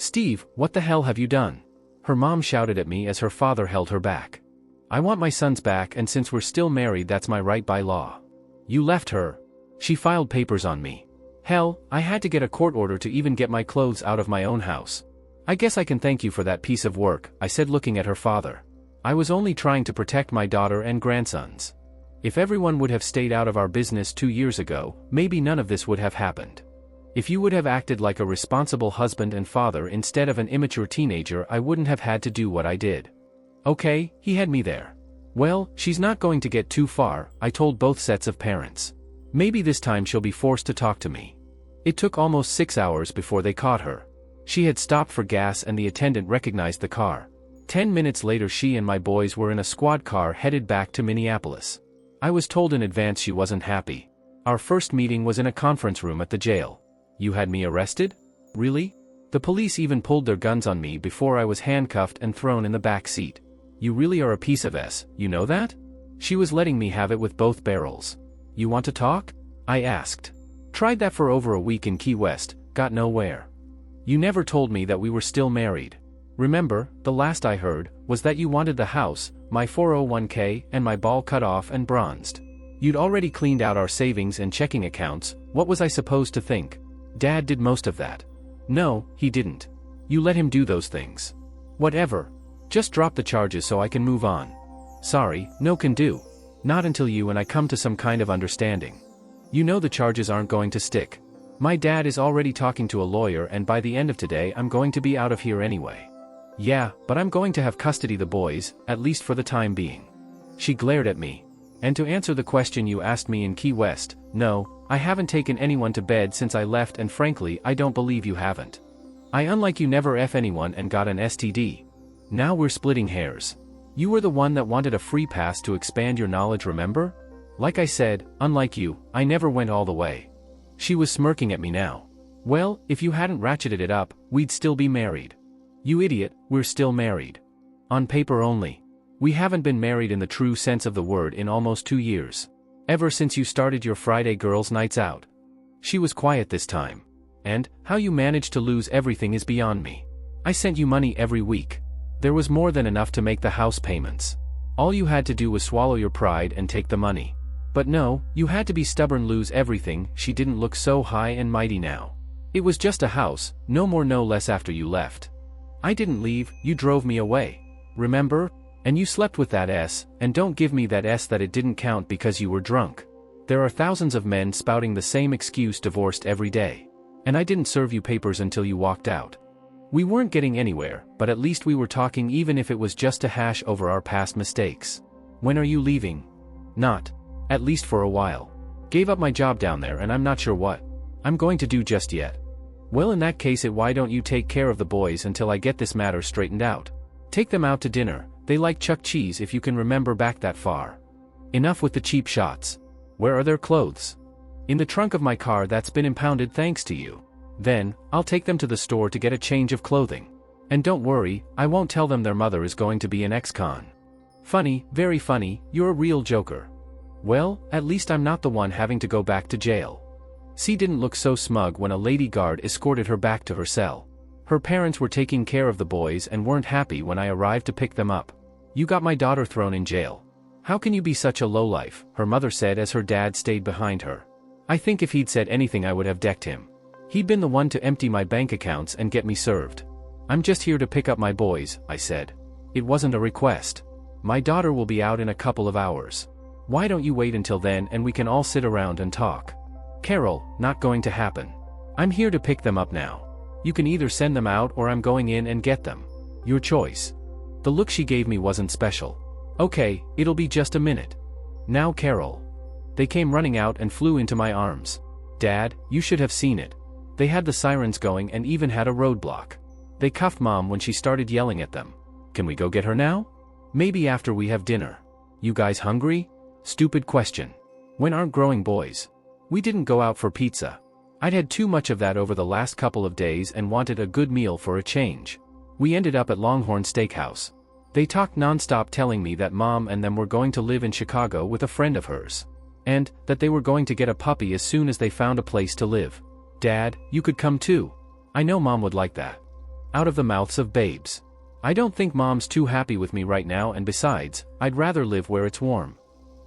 "Steve, what the hell have you done?" Her mom shouted at me as her father held her back. "I want my sons back, and since we're still married, that's my right by law." "You left her. She filed papers on me. Hell, I had to get a court order to even get my clothes out of my own house." "I guess I can thank you for that piece of work," I said, looking at her father. "I was only trying to protect my daughter and grandsons. If everyone would have stayed out of our business 2 years ago, maybe none of this would have happened. If you would have acted like a responsible husband and father instead of an immature teenager, I wouldn't have had to do what I did." "Okay," he had me there. "Well, she's not going to get too far," I told both sets of parents. "Maybe this time she'll be forced to talk to me." It took almost 6 hours before they caught her. She had stopped for gas and the attendant recognized the car. 10 minutes later, she and my boys were in a squad car headed back to Minneapolis. I was told in advance she wasn't happy. Our first meeting was in a conference room at the jail. "You had me arrested? Really? The police even pulled their guns on me before I was handcuffed and thrown in the back seat. You really are a piece of S, you know that?" She was letting me have it with both barrels. "You want to talk?" I asked. "Tried that for over a week in Key West, got nowhere. You never told me that we were still married. Remember, the last I heard was that you wanted the house, my 401k, and my ball cut off and bronzed. You'd already cleaned out our savings and checking accounts. What was I supposed to think? Dad did most of that." "No, he didn't. You let him do those things." "Whatever. Just drop the charges so I can move on." "Sorry, no can do. Not until you and I come to some kind of understanding. You know the charges aren't going to stick. My dad is already talking to a lawyer, and by the end of today I'm going to be out of here anyway." "Yeah, but I'm going to have custody of the boys, at least for the time being." She glared at me. "And to answer the question you asked me in Key West, no, I haven't taken anyone to bed since I left, and frankly I don't believe you haven't. Unlike you, never F anyone and got an STD. Now we're splitting hairs. You were the one that wanted a free pass to expand your knowledge, remember? Like I said, unlike you, I never went all the way." She was smirking at me now. "Well, if you hadn't ratcheted it up, we'd still be married." "You idiot, we're still married. On paper only. We haven't been married in the true sense of the word in almost 2 years. Ever since you started your Friday girls' nights out." She was quiet this time. "And how you managed to lose everything is beyond me. I sent you money every week. There was more than enough to make the house payments. All you had to do was swallow your pride and take the money. But no, you had to be stubborn, lose everything." She didn't look so high and mighty now. "It was just a house, no more no less after you left. I didn't leave, you drove me away. Remember? And you slept with that S, and don't give me that S that it didn't count because you were drunk. There are thousands of men spouting the same excuse, divorced every day. And I didn't serve you papers until you walked out. We weren't getting anywhere, but at least we were talking, even if it was just to hash over our past mistakes. When are you leaving?" "Not. At least for a while. Gave up my job down there, and I'm not sure what I'm going to do just yet." "Well, in that case, why don't you take care of the boys until I get this matter straightened out? Take them out to dinner. They like Chuck Cheese, if you can remember back that far. Enough with the cheap shots. Where are their clothes?" "In the trunk of my car that's been impounded thanks to you." "Then, I'll take them to the store to get a change of clothing. And don't worry, I won't tell them their mother is going to be an ex-con." "Funny, very funny, you're a real joker." "Well, at least I'm not the one having to go back to jail." C didn't look so smug when a lady guard escorted her back to her cell. Her parents were taking care of the boys and weren't happy when I arrived to pick them up. "You got my daughter thrown in jail. How can you be such a lowlife?" her mother said as her dad stayed behind her. I think if he'd said anything I would have decked him. He'd been the one to empty my bank accounts and get me served. "I'm just here to pick up my boys," I said. It wasn't a request. "My daughter will be out in a couple of hours. Why don't you wait until then and we can all sit around and talk?" "Carol, not going to happen. I'm here to pick them up now. You can either send them out or I'm going in and get them. Your choice." The look she gave me wasn't special. "Okay, it'll be just a minute. Now, Carol." They came running out and flew into my arms. "Dad, you should have seen it. They had the sirens going and even had a roadblock. They cuffed Mom when she started yelling at them. Can we go get her now?" "Maybe after we have dinner." "You guys hungry?" Stupid question. When aren't growing boys? We didn't go out for pizza. I'd had too much of that over the last couple of days and wanted a good meal for a change. We ended up at Longhorn Steakhouse. They talked nonstop, telling me that Mom and them were going to live in Chicago with a friend of hers. And that they were going to get a puppy as soon as they found a place to live. "Dad, you could come too. I know Mom would like that." Out of the mouths of babes. I don't think Mom's too happy with me right now, and besides, I'd rather live where it's warm.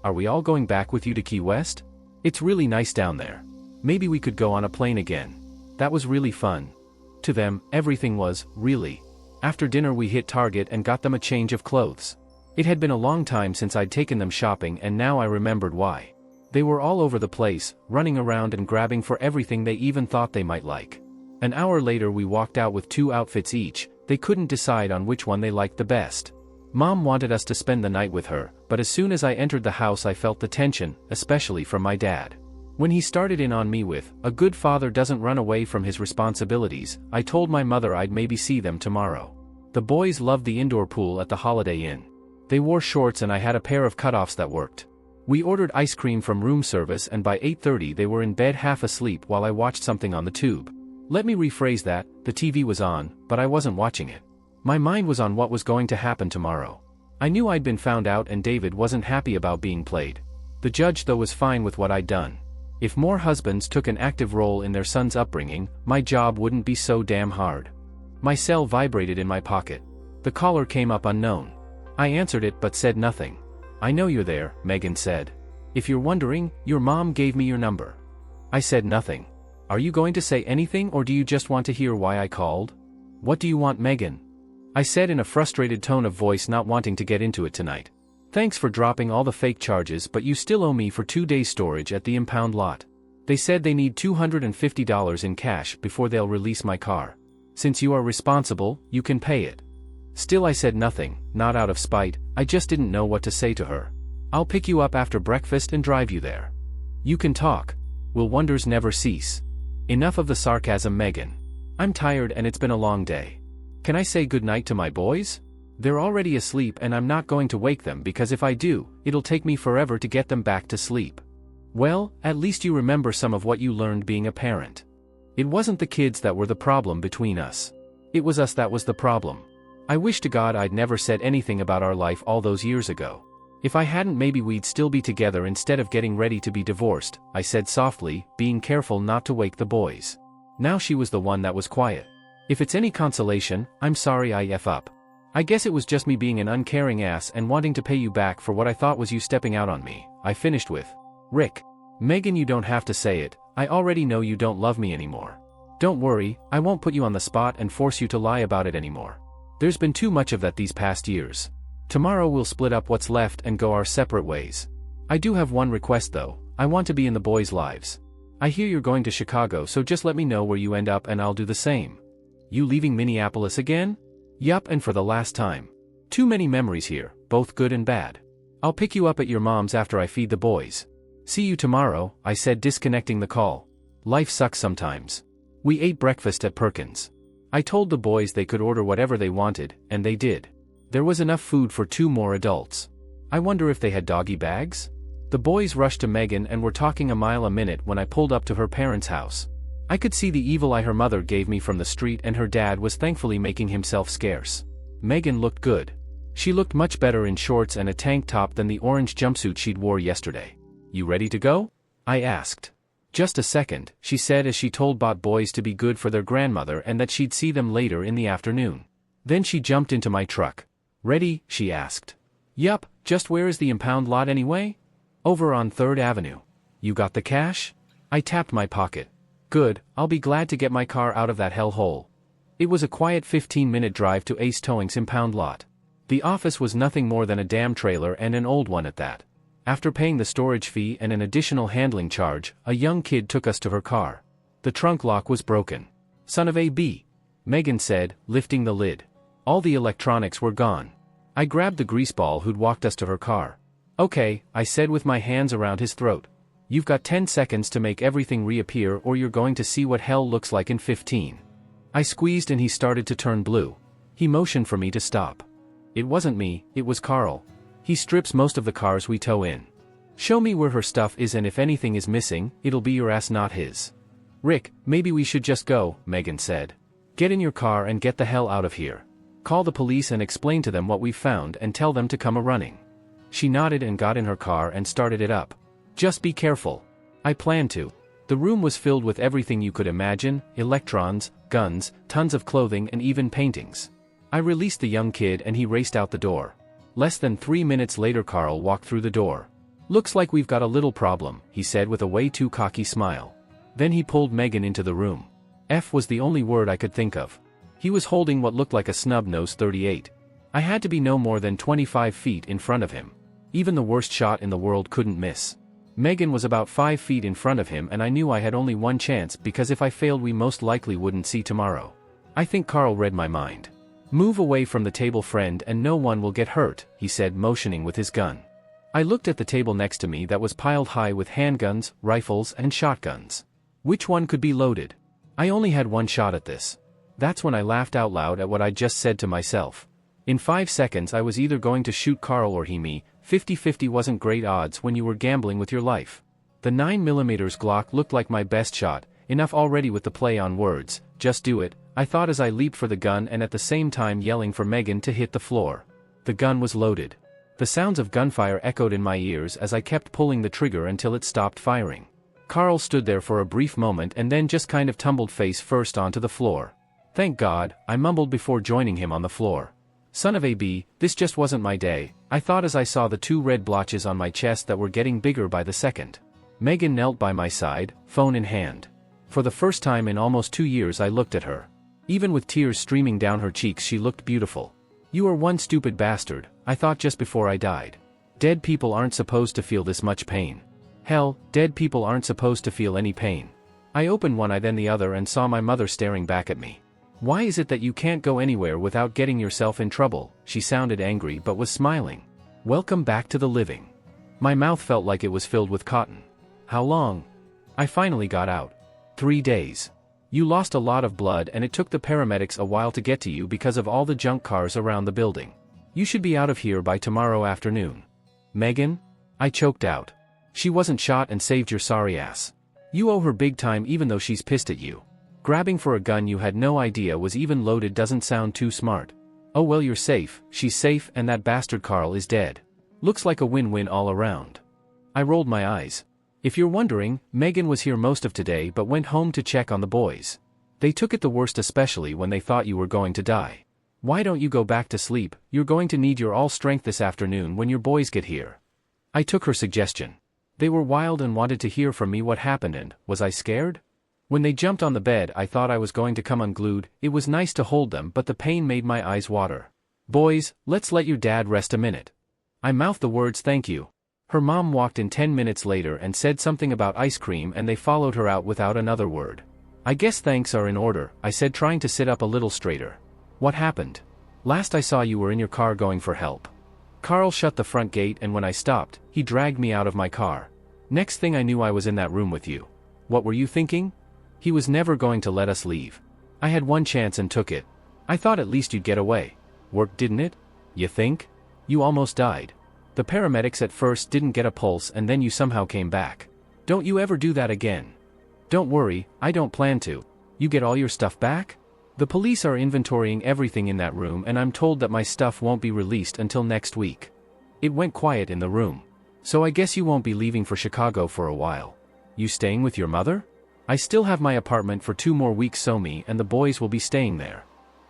Are we all going back with you to Key West? It's really nice down there. Maybe we could go on a plane again. That was really fun. To them, everything was, really. After dinner we hit Target and got them a change of clothes. It had been a long time since I'd taken them shopping, and now I remembered why. They were all over the place, running around and grabbing for everything they even thought they might like. An hour later we walked out with 2 outfits each. They couldn't decide on which one they liked the best. Mom wanted us to spend the night with her, but as soon as I entered the house I felt the tension, especially from my dad. When he started in on me with, "A good father doesn't run away from his responsibilities," I told my mother I'd maybe see them tomorrow. The boys loved the indoor pool at the Holiday Inn. They wore shorts and I had a pair of cutoffs that worked. We ordered ice cream from room service, and by 8:30 they were in bed half asleep while I watched something on the tube. Let me rephrase that, the TV was on, but I wasn't watching it. My mind was on what was going to happen tomorrow. I knew I'd been found out and David wasn't happy about being played. The judge though was fine with what I'd done. If more husbands took an active role in their son's upbringing, my job wouldn't be so damn hard. My cell vibrated in my pocket. The caller came up unknown. I answered it but said nothing. "I know you're there," Megan said. "If you're wondering, your mom gave me your number." I said nothing. "Are you going to say anything, or do you just want to hear why I called?" "What do you want, Megan?" I said in a frustrated tone of voice, not wanting to get into it tonight. "Thanks for dropping all the fake charges, but you still owe me for 2 days storage at the impound lot. They said they need $250 in cash before they'll release my car. Since you are responsible, you can pay it." Still I said nothing, not out of spite, I just didn't know what to say to her. "I'll pick you up after breakfast and drive you there. You can talk. Will wonders never cease?" Enough of the sarcasm, Megan. I'm tired and it's been a long day. Can I say goodnight to my boys? They're already asleep and I'm not going to wake them, because if I do, it'll take me forever to get them back to sleep. Well, at least you remember some of what you learned being a parent. It wasn't the kids that were the problem between us. It was us that was the problem. I wish to God I'd never said anything about our life all those years ago. If I hadn't, maybe we'd still be together instead of getting ready to be divorced, I said softly, being careful not to wake the boys. Now she was the one that was quiet. If it's any consolation, I'm sorry I F up. I guess it was just me being an uncaring ass and wanting to pay you back for what I thought was you stepping out on me, I finished with. Rick. Megan, you don't have to say it, I already know you don't love me anymore. Don't worry, I won't put you on the spot and force you to lie about it anymore. There's been too much of that these past years. Tomorrow we'll split up what's left and go our separate ways. I do have one request though, I want to be in the boys' lives. I hear you're going to Chicago, so just let me know where you end up and I'll do the same. You leaving Minneapolis again? Yup, and for the last time. Too many memories here, both good and bad. I'll pick you up at your mom's after I feed the boys. See you tomorrow, I said, disconnecting the call. Life sucks sometimes. We ate breakfast at Perkins. I told the boys they could order whatever they wanted, and they did. There was enough food for 2 more adults. I wonder if they had doggy bags? The boys rushed to Megan and were talking a mile a minute when I pulled up to her parents' house. I could see the evil eye her mother gave me from the street, and her dad was thankfully making himself scarce. Megan looked good. She looked much better in shorts and a tank top than the orange jumpsuit she'd wore yesterday. You ready to go? I asked. Just a second, she said as she told both boys to be good for their grandmother and that she'd see them later in the afternoon. Then she jumped into my truck. Ready? She asked. Yup, just where is the impound lot anyway? Over on 3rd Avenue. You got the cash? I tapped my pocket. Good, I'll be glad to get my car out of that hellhole. It was a quiet 15-minute drive to Ace Towing's impound lot. The office was nothing more than a damn trailer, and an old one at that. After paying the storage fee and an additional handling charge, a young kid took us to her car. The trunk lock was broken. Son of a B, Megan said, lifting the lid. All the electronics were gone. I grabbed the greaseball who'd walked us to her car. Okay, I said with my hands around his throat. You've got 10 seconds to make everything reappear, or you're going to see what hell looks like in 15. I squeezed and he started to turn blue. He motioned for me to stop. It wasn't me, it was Carl. He strips most of the cars we tow in. Show me where her stuff is, and if anything is missing, it'll be your ass, not his. Rick, maybe we should just go, Megan said. Get in your car and get the hell out of here. Call the police and explain to them what we've found and tell them to come a-running. She nodded and got in her car and started it up. Just be careful. I planned to. The room was filled with everything you could imagine: electrons, guns, tons of clothing and even paintings. I released the young kid and he raced out the door. Less than 3 minutes later Carl walked through the door. "Looks like we've got a little problem," he said with a way too cocky smile. Then he pulled Megan into the room. F was the only word I could think of. He was holding what looked like a snub-nosed .38. I had to be no more than 25 feet in front of him. Even the worst shot in the world couldn't miss. Megan was about 5 feet in front of him and I knew I had only one chance because if I failed we most likely wouldn't see tomorrow. I think Carl read my mind. "Move away from the table, friend, and no one will get hurt," he said, motioning with his gun. I looked at the table next to me that was piled high with handguns, rifles, and shotguns. Which one could be loaded? I only had one shot at this. That's when I laughed out loud at what I'd just said to myself. In 5 seconds I was either going to shoot Carl or he me. 50-50 wasn't great odds when you were gambling with your life. The 9mm Glock looked like my best shot, enough already with the play on words, "Just do it," I thought as I leaped for the gun and at the same time yelling for Megan to hit the floor. The gun was loaded. The sounds of gunfire echoed in my ears as I kept pulling the trigger until it stopped firing. Carl stood there for a brief moment and then just kind of tumbled face first onto the floor. "Thank God," I mumbled before joining him on the floor. Son of a b, this just wasn't my day, I thought as I saw the 2 red blotches on my chest that were getting bigger by the second. Megan knelt by my side, phone in hand. For the first time in almost 2 years I looked at her. Even with tears streaming down her cheeks she looked beautiful. "You are one stupid bastard," I thought just before I died. Dead people aren't supposed to feel this much pain. Hell, dead people aren't supposed to feel any pain. I opened one eye then the other and saw my mother staring back at me. "Why is it that you can't go anywhere without getting yourself in trouble?" She sounded angry but was smiling. "Welcome back to the living." My mouth felt like it was filled with cotton. "How long?" I finally got out. 3 days. "You lost a lot of blood and it took the paramedics a while to get to you because of all the junk cars around the building. You should be out of here by tomorrow afternoon." "Megan?" I choked out. "She wasn't shot and saved your sorry ass. You owe her big time even though she's pissed at you. Grabbing for a gun you had no idea was even loaded doesn't sound too smart. Oh well, you're safe, she's safe, and that bastard Carl is dead. Looks like a win-win all around." I rolled my eyes. "If you're wondering, Megan was here most of today but went home to check on the boys. They took it the worst especially when they thought you were going to die. Why don't you go back to sleep? You're going to need your all strength this afternoon when your boys get here." I took her suggestion. They were wild and wanted to hear from me what happened and, was I scared? When they jumped on the bed I thought I was going to come unglued. It was nice to hold them but the pain made my eyes water. "Boys, let's let your dad rest a minute." I mouthed the words "thank you." Her mom walked in 10 minutes later and said something about ice cream and they followed her out without another word. "I guess thanks are in order," I said, trying to sit up a little straighter. "What happened? Last I saw you were in your car going for help." Carl shut the front gate and when I stopped, he dragged me out of my car. "Next thing I knew I was in that room with you. What were you thinking?" He was never going to let us leave. I had one chance and took it. I thought at least you'd get away. Worked, didn't it? You think? You almost died. The paramedics at first didn't get a pulse and then you somehow came back. Don't you ever do that again. Don't worry, I don't plan to. You get all your stuff back? The police are inventorying everything in that room and I'm told that my stuff won't be released until next week. It went quiet in the room. So I guess you won't be leaving for Chicago for a while. You staying with your mother? I still have my apartment for 2 more weeks so me and the boys will be staying there.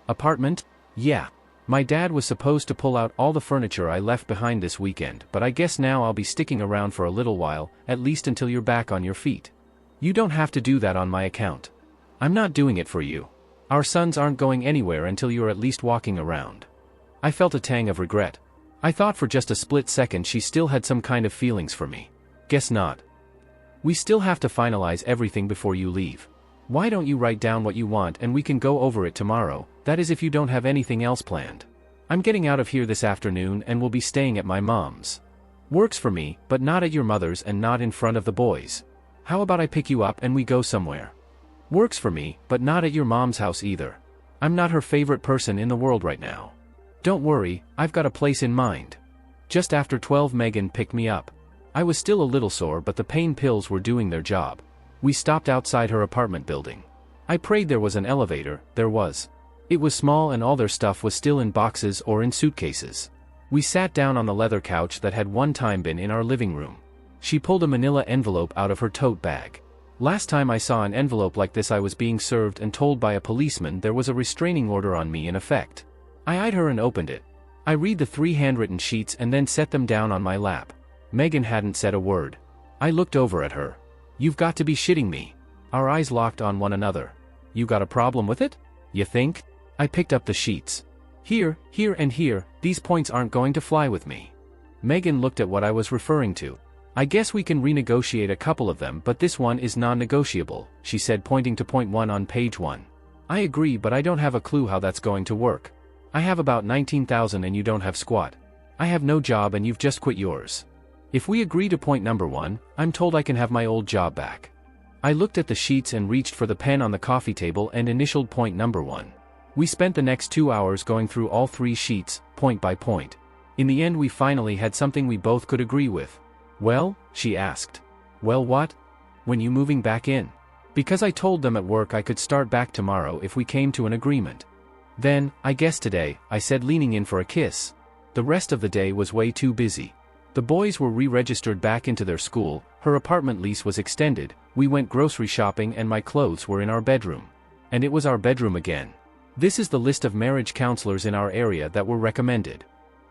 Apartment? Yeah. My dad was supposed to pull out all the furniture I left behind this weekend but I guess now I'll be sticking around for a little while, at least until you're back on your feet. You don't have to do that on my account. I'm not doing it for you. Our sons aren't going anywhere until you're at least walking around. I felt a tang of regret. I thought for just a split second she still had some kind of feelings for me. Guess not. We still have to finalize everything before you leave. Why don't you write down what you want and we can go over it tomorrow, that is if you don't have anything else planned. I'm getting out of here this afternoon and will be staying at my mom's. Works for me, but not at your mother's and not in front of the boys. How about I pick you up and we go somewhere? Works for me, but not at your mom's house either. I'm not her favorite person in the world right now. Don't worry, I've got a place in mind. Just after 12 Megan picked me up. I was still a little sore but the pain pills were doing their job. We stopped outside her apartment building. I prayed there was an elevator, there was. It was small and all their stuff was still in boxes or in suitcases. We sat down on the leather couch that had one time been in our living room. She pulled a manila envelope out of her tote bag. Last time I saw an envelope like this I was being served and told by a policeman there was a restraining order on me in effect. I eyed her and opened it. I read the 3 handwritten sheets and then set them down on my lap. Megan hadn't said a word. I looked over at her. You've got to be shitting me. Our eyes locked on one another. You got a problem with it? You think? I picked up the sheets. Here, here and here, these points aren't going to fly with me. Megan looked at what I was referring to. I guess we can renegotiate a couple of them, but this one is non-negotiable, she said, pointing to point 1 on page 1. I agree, but I don't have a clue how that's going to work. I have about 19,000 and you don't have squat. I have no job and you've just quit yours. If we agree to point number 1, I'm told I can have my old job back. I looked at the sheets and reached for the pen on the coffee table and initialed point number 1. We spent the next 2 hours going through all 3 sheets, point by point. In the end we finally had something we both could agree with. Well? She asked. Well what? When you moving back in? Because I told them at work I could start back tomorrow if we came to an agreement. Then, I guess today, I said, leaning in for a kiss. The rest of the day was way too busy. The boys were re-registered back into their school, her apartment lease was extended, we went grocery shopping and my clothes were in our bedroom. And it was our bedroom again. This is the list of marriage counselors in our area that were recommended.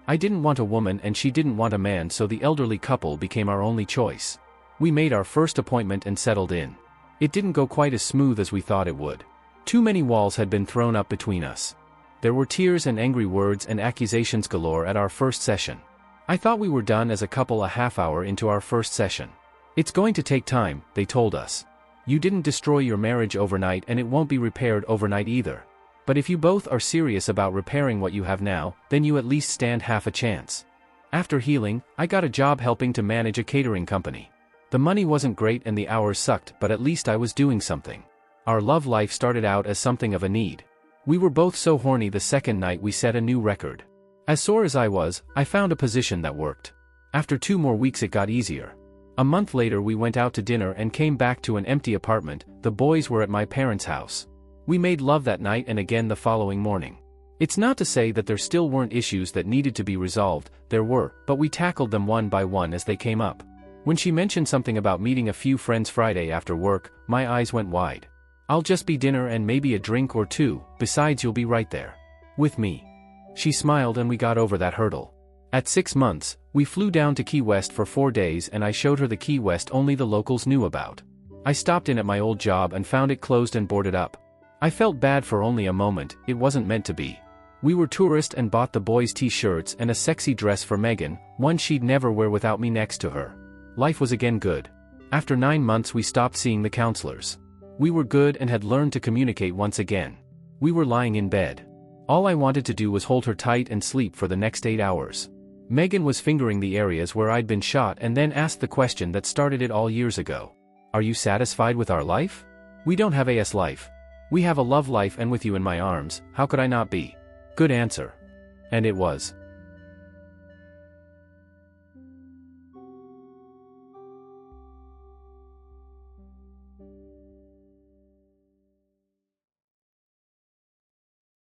I didn't want a woman and she didn't want a man, so the elderly couple became our only choice. We made our first appointment and settled in. It didn't go quite as smooth as we thought it would. Too many walls had been thrown up between us. There were tears and angry words and accusations galore at our first session. I thought we were done as a couple a half hour into our first session. It's going to take time, they told us. You didn't destroy your marriage overnight and it won't be repaired overnight either. But if you both are serious about repairing what you have now, then you at least stand half a chance. After healing, I got a job helping to manage a catering company. The money wasn't great and the hours sucked, but at least I was doing something. Our love life started out as something of a need. We were both so horny the second night we set a new record. As sore as I was, I found a position that worked. After 2 more weeks it got easier. A month later we went out to dinner and came back to an empty apartment. The boys were at my parents' house. We made love that night and again the following morning. It's not to say that there still weren't issues that needed to be resolved, there were, but we tackled them one by one as they came up. When she mentioned something about meeting a few friends Friday after work, my eyes went wide. I'll just be dinner and maybe a drink or 2, besides you'll be right there. With me. She smiled and we got over that hurdle. At 6 months, we flew down to Key West for 4 days and I showed her the Key West only the locals knew about. I stopped in at my old job and found it closed and boarded up. I felt bad for only a moment, it wasn't meant to be. We were tourists and bought the boys t-shirts and a sexy dress for Megan, one she'd never wear without me next to her. Life was again good. After 9 months we stopped seeing the counselors. We were good and had learned to communicate once again. We were lying in bed. All I wanted to do was hold her tight and sleep for the next 8 hours. Megan was fingering the areas where I'd been shot and then asked the question that started it all years ago. Are you satisfied with our life? We don't have AS life. We have a love life and with you in my arms, how could I not be? Good answer. And it was.